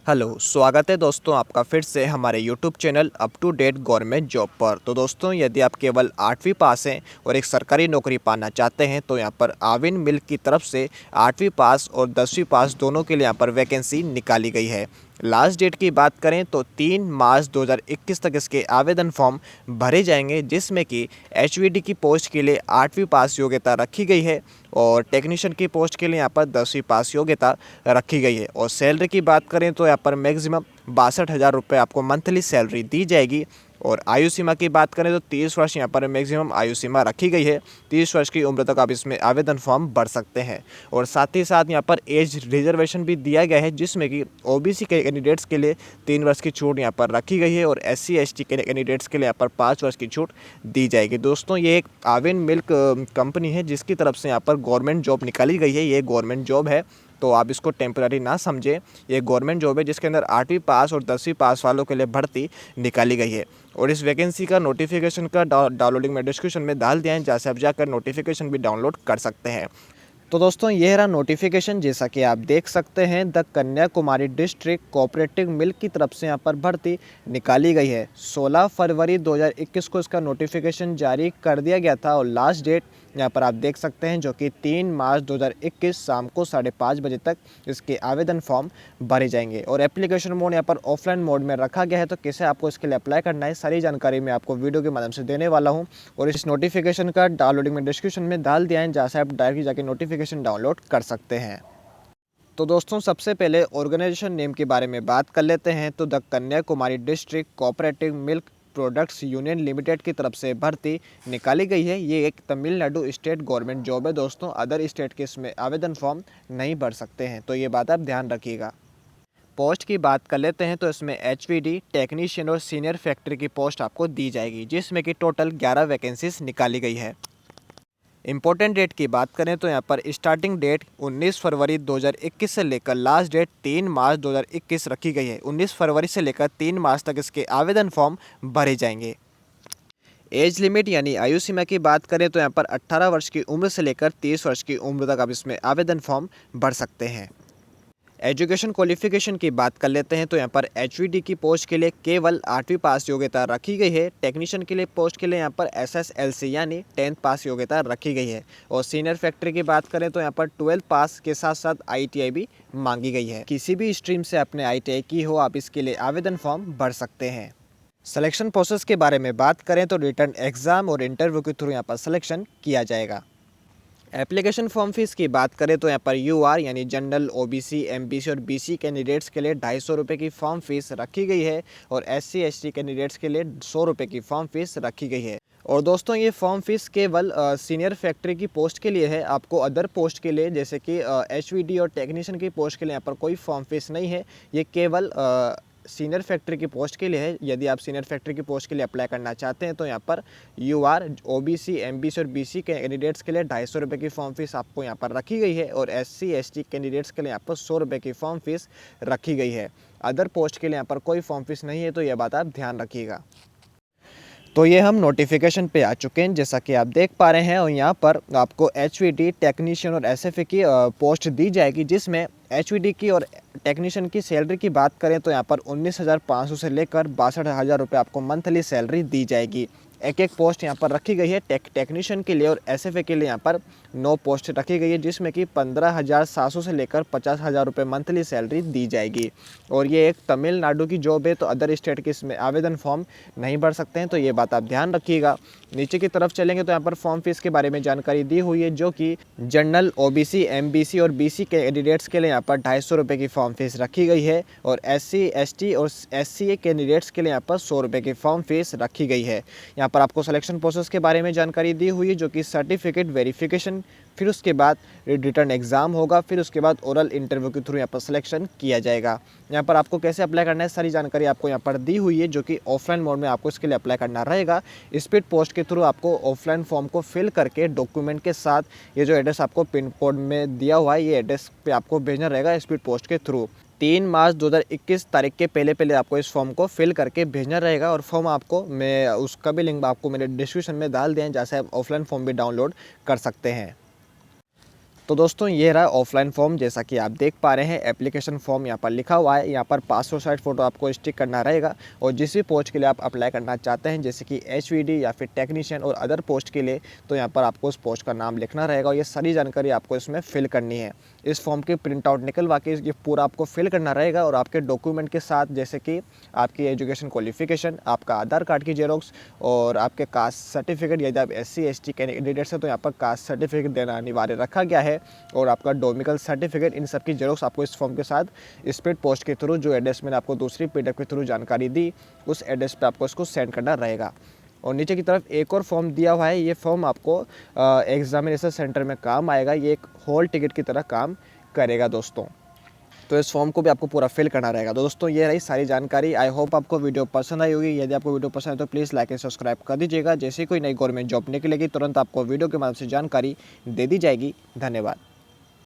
Hello, स्वागत है दोस्तों आपका फिर से हमारे YouTube channel up to date government job पर। तो दोस्तों, यदि आप केवल 8वीं पास हैं और एक सरकारी नौकरी पाना चाहते हैं तो यहाँ पर आविन मिल्क की तरफ से 8वीं पास और 10वीं पास दोनों के लिए यहाँ पर वैकेंसी निकाली गई है। लास्ट डेट की बात करें तो 3 मार्च 2021 तक इसके आवेदन फॉर्म भरे जाएंगे, जिसमें कि एचवीडी की पोस्ट के लिए 8वीं पास योग्यता रखी गई है और टेक्नीशियन की पोस्ट के लिए यहाँ पर 10वीं पास योग्यता रखी गई है। और सैलरी की बात करें तो यहाँ पर मैक्सिमम 62,000 रुपये आपको मंथली सैलरी दी जाएगी। और आयु सीमा की बात करें तो 30 वर्ष यहाँ पर मैक्सिमम आयु सीमा रखी गई है। 30 वर्ष की उम्र तक आप इसमें आवेदन फॉर्म भर सकते हैं। और साथ ही साथ यहाँ पर एज रिजर्वेशन भी दिया गया है, जिसमें कि ओबीसी के कैंडिडेट्स के लिए 3 वर्ष की छूट यहाँ पर रखी गई है और SC ST के कैंडिडेट्स के लिए यहाँ पर 5 वर्ष की छूट दी जाएगी। दोस्तों, ये एक आविन मिल्क कंपनी है जिसकी तरफ से यहाँ पर गवर्नमेंट जॉब निकाली गई है। ये गवर्नमेंट जॉब है, तो आप इसको टेम्पररी ना समझें। ये गवर्नमेंट जॉब है जिसके अंदर 8वीं पास और 10वीं पास वालों के लिए भर्ती निकाली गई है। और इस वैकेंसी का नोटिफिकेशन का डाउनलोडिंग में डिस्क्रिप्शन में डाल दिया है, जहाँ से आप जाकर नोटिफिकेशन भी डाउनलोड कर सकते हैं। तो दोस्तों, यह रहा नोटिफिकेशन। जैसा कि आप देख सकते हैं, the Kanyakumari district cooperative milk की तरफ से यहाँ पर भर्ती निकाली गई है। 16 फरवरी 2021 को इसका नोटिफिकेशन जारी कर दिया गया था और लास्ट डेट यहाँ पर आप देख सकते हैं, जो कि 3 मार्च 2021 शाम को 5:30 बजे तक इसके आवेदन फॉर्म भरे जाएंगे। और एप्लीकेशन मोड यहाँ पर ऑफलाइन मोड में रखा गया है। तो कैसे आपको इसके लिए अप्लाई करना है, सारी जानकारी मैं आपको वीडियो के माध्यम से देने वाला हूँ। और इस नोटिफिकेशन का डाउनलोडिंग में डिस्क्रिप्शन में डाल दिया है, जहाँ से आप डायरेक्ट जाके नोटिफिकेशन डाउनलोड कर सकते हैं। तो दोस्तों, सबसे पहले ऑर्गेनाइजेशन नेम के बारे में बात कर लेते हैं। तो the Kanyakumari district cooperative milk products union limited की तरफ से भर्ती निकाली गई है। ये एक तमिलनाडु स्टेट गवर्नमेंट जॉब है दोस्तों। अदर स्टेट के इसमें आवेदन फॉर्म नहीं भर सकते हैं, तो ये बात आप ध्यान रखिएगा। पोस्ट की बात कर लेते हैं तो इसमें HVD टेक्नीशियन और सीनियर फैक्ट्री की पोस्ट आपको दी जाएगी, जिसमें कि टोटल 11 वैकेंसीज निकाली गई है। इम्पोर्टेंट डेट की बात करें तो यहाँ पर स्टार्टिंग डेट 19 फरवरी 2021 से लेकर लास्ट डेट 3 मार्च 2021 रखी गई है। 19 फरवरी से लेकर 3 मार्च तक इसके आवेदन फॉर्म भरे जाएंगे। एज लिमिट यानी आयु सीमा की बात करें तो यहाँ पर 18 वर्ष की उम्र से लेकर 30 वर्ष की उम्र तक आप इसमें आवेदन फॉर्म भर सकते हैं। एजुकेशन क्वालिफिकेशन की बात कर लेते हैं तो यहाँ पर HVD की पोस्ट के लिए केवल 8वीं पास योग्यता रखी गई है। टेक्नीशियन के लिए पोस्ट के लिए यहाँ पर SSLC यानी 10th पास योग्यता रखी गई है। और सीनियर फैक्ट्री की बात करें तो यहाँ पर 12th पास के साथ साथ ITI भी मांगी गई है। किसी भी स्ट्रीम से आपने ITI की हो, आप इसके लिए आवेदन फॉर्म भर सकते हैं। सिलेक्शन प्रोसेस के बारे में बात करें तो रिटर्न एग्जाम और इंटरव्यू के थ्रू यहाँ पर सिलेक्शन किया जाएगा। एप्लीकेशन फॉर्म फीस की बात करें तो यहाँ पर UR यानी जनरल OBC MBC और BC कैंडिडेट्स के लिए 250 रुपये की फॉर्म फीस रखी गई है और SC ST कैंडिडेट्स के लिए 100 रुपये की फॉर्म फीस रखी गई है। और दोस्तों, ये फॉर्म फीस केवल सीनियर फैक्ट्री की पोस्ट के लिए है। आपको अदर पोस्ट के लिए जैसे कि HVD और टेक्नीशियन की पोस्ट के लिए यहाँ पर कोई फॉर्म फीस नहीं है। ये केवल सीनियर फैक्ट्री की पोस्ट के लिए है। यदि आप सीनियर फैक्ट्री की पोस्ट के लिए अप्लाई करना चाहते हैं तो यहाँ पर UR OBC MBC और BC कैंडिडेट्स के लिए 250 रुपये की फॉर्म फीस आपको यहाँ पर रखी गई है और SC ST कैंडिडेट्स के लिए यहाँ पर 100 रुपये की फॉर्म फीस रखी गई है। अदर पोस्ट के लिए यहाँ पर कोई फॉर्म फीस नहीं है, तो यह बात आप ध्यान रखिएगा। तो ये हम नोटिफिकेशन पे आ चुके हैं, जैसा कि आप देख पा रहे हैं। और यहाँ पर आपको HVD टेक्नीशियन और SFA की पोस्ट दी जाएगी, जिसमें HVD की और टेक्नीशियन की सैलरी की बात करें तो यहाँ पर 19,500 से लेकर 62,000 रुपये आपको मंथली सैलरी दी जाएगी। एक एक पोस्ट यहाँ पर रखी गई है। टेक्नीशियन के लिए और SFA के लिए यहाँ पर 9 पोस्ट रखी गई है, जिसमें कि 15,700 से लेकर 50,000 रुपये मंथली सैलरी दी जाएगी। और ये एक तमिलनाडु की जॉब है, तो अदर स्टेट के इसमें आवेदन फॉर्म नहीं भर सकते हैं, तो ये बात आप ध्यान रखिएगा। नीचे की तरफ चलेंगे तो यहाँ पर फॉर्म फीस के बारे में जानकारी दी हुई है, जो कि जनरल OBC MBC और BC कैंडिडेट्स के लिए यहाँ पर 250 रुपये की फॉर्म फीस रखी गई है और SC ST और SCA कैंडिडेट्स के लिए यहाँ पर 100 रुपये की फॉर्म फीस रखी गई है। यहाँ पर आपको सिलेक्शन प्रोसेस के बारे में जानकारी दी हुई है, जो कि सर्टिफिकेट वेरिफिकेशन, फिर उसके बाद रिटर्न एग्जाम होगा, फिर उसके बाद ओरल इंटरव्यू के थ्रू यहाँ पर सिलेक्शन किया जाएगा। यहाँ पर आपको कैसे अप्लाई करना है, सारी जानकारी आपको यहाँ पर दी हुई है, जो कि ऑफलाइन मोड में आपको इसके लिए अप्लाई करना रहेगा। स्पीड पोस्ट के थ्रू आपको ऑफलाइन फॉर्म को फिल करके डॉक्यूमेंट के साथ ये जो एड्रेस आपको पिन कोड में दिया हुआ है, ये एड्रेस पे आपको भेजना रहेगा स्पीड पोस्ट के थ्रू। 3 मार्च 2021 तारीख के पहले आपको इस फॉर्म को फिल करके भेजना रहेगा। और फॉर्म आपको मैं उसका भी लिंक आपको मेरे डिस्क्रिप्शन में डाल दिया है, जहाँ से आप ऑफलाइन फॉर्म भी डाउनलोड कर सकते हैं। तो दोस्तों ये रहा ऑफलाइन फॉर्म, जैसा कि आप देख पा रहे हैं एप्लीकेशन फॉर्म यहाँ पर लिखा हुआ है। यहाँ पर पासपोर्ट साइज फ़ोटो आपको स्टिक करना रहेगा और जिस भी पोस्ट के लिए आप अप्लाई करना चाहते हैं, जैसे कि एचवीडी या फिर टेक्नीशियन और अदर पोस्ट के लिए, तो यहाँ पर आपको उस पोस्ट का नाम लिखना रहेगा और ये सारी जानकारी आपको इसमें फिल करनी है। इस फॉर्म की प्रिंट आउट निकलवा के ये पूरा आपको फिल करना रहेगा और आपके डॉक्यूमेंट के साथ, जैसे कि आपकी एजुकेशन क्वालिफिकेशन, आपका आधार कार्ड की जेरोक्स और आपके कास्ट सर्टिफिकेट, यदि आप SC ST कैंडिडेट्स हैं तो यहाँ पर कास्ट सर्टिफिकेट देना अनिवार्य रखा गया है, और आपका डोमिकल सर्टिफिकेट, इन सब की जेरोक्स आपको इस फॉर्म के साथ स्पीड पोस्ट के थ्रू, जो एड्रेस मैंने आपको दूसरी PDF के थ्रू जानकारी दी, उस एड्रेस पे आपको इसको सेंड करना रहेगा। और नीचे की तरफ एक और फॉर्म दिया हुआ है, ये फॉर्म आपको एग्जामिनेशन सेंटर में काम आएगा, ये एक हॉल टिकट की तरह काम करेगा दोस्तों। तो इस फॉर्म को भी आपको पूरा फिल करना रहेगा। तो दोस्तों ये रही सारी जानकारी। आई होप आपको वीडियो पसंद आई होगी। यदि आपको वीडियो पसंद है तो प्लीज़ लाइक एंड सब्सक्राइब कर दीजिएगा। जैसे कोई नई गवर्नमेंट जॉब निकलेगी तुरंत आपको वीडियो के माध्यम से जानकारी दे दी जाएगी। धन्यवाद।